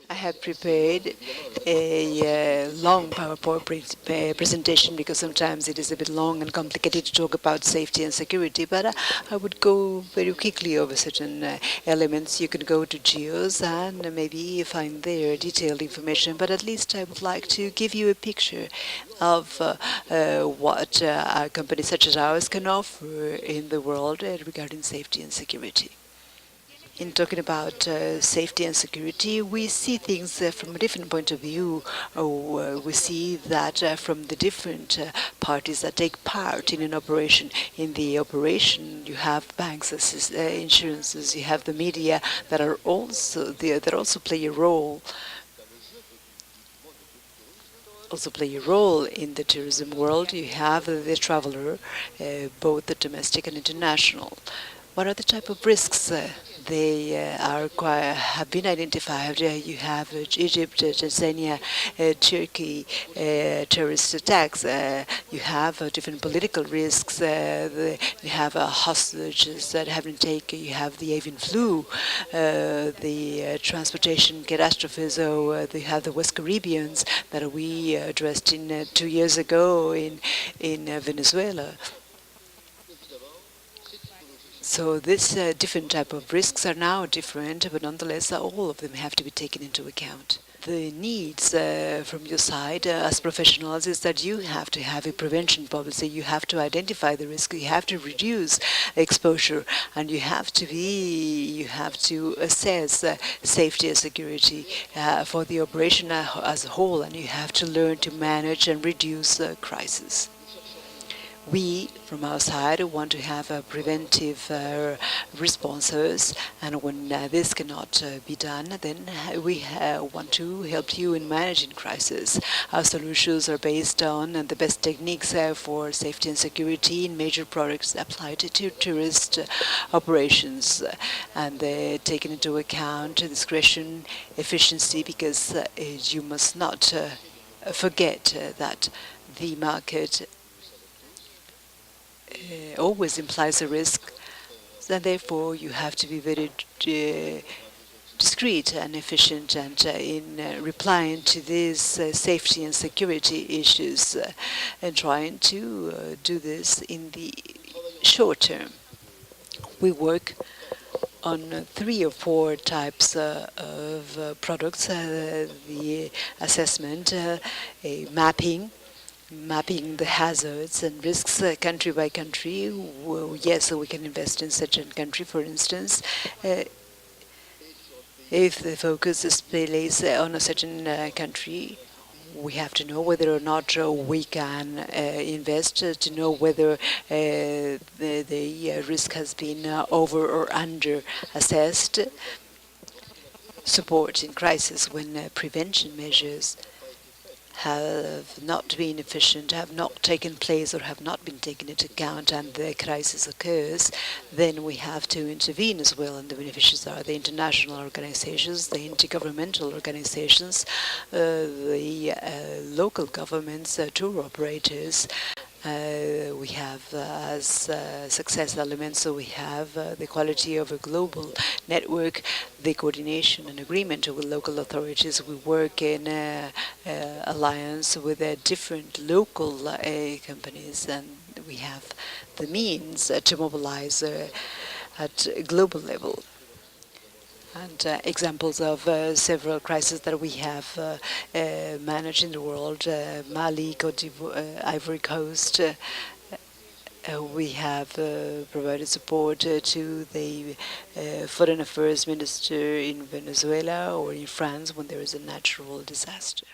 I have prepared a long PowerPoint presentation because sometimes it is a bit long and complicated to talk about safety and security, but I would go very quickly over certain elements. You can go to Geos and maybe find there detailed information, but at least I would like to give you a picture of what companies such as ours can offer in the world regarding safety and security. In talking about safety and security, we see things from a different point of view. We see that from the different parties that take part in an operation. In the operation, you have banks, insurances, you have the media that are also there, that also play a role. Also play a role in the tourism world. You have the traveler, both the domestic and international. What are the type of risks they have been identified? You have Egypt, Tanzania, Turkey, terrorist attacks. You have different political risks. You have hostages that have been taken. You have the avian flu, the transportation catastrophes. So you have the West Caribbeans that we addressed in 2 years ago in Venezuela. So this different type of risks are now different, but nonetheless, all of them have to be taken into account. The needs from your side as professionals is that you have to have a prevention policy. You have to identify the risk. You have to reduce exposure, and you have to assess safety and security for the operation as a whole, and you have to learn to manage and reduce crisis. We, from our side, want to have preventive responses, and when this cannot be done, then we want to help you in managing crisis. Our solutions are based on the best techniques for safety and security in major products applied to tourist operations, and taking into account discretion, efficiency, because you must not forget that the market always implies a risk, and therefore you have to be very discreet and efficient and in replying to these safety and security issues and trying to do this in the short term. We work on 3 or 4 types of products, the assessment, mapping the hazards and risks country by country. Well, yes, so we can invest in such a country, for instance. If the focus is placed on a certain country, we have to know whether or not we can invest to know whether the risk has been over or under assessed. Support in crisis when prevention measures have not been efficient, have not taken place or have not been taken into account, and the crisis occurs, then we have to intervene as well. And the beneficiaries are the international organizations, the intergovernmental organizations, the local governments, tour operators. We have as success elements, so we have the quality of a global network, the coordination and agreement with local authorities. We work in alliance with different local companies, and we have the means to mobilize at a global level. And examples of several crises that we have managed in the world, Mali, Cote d'Ivoire, Ivory Coast. We have provided support to the Foreign Affairs Minister in Venezuela or in France when there is a natural disaster.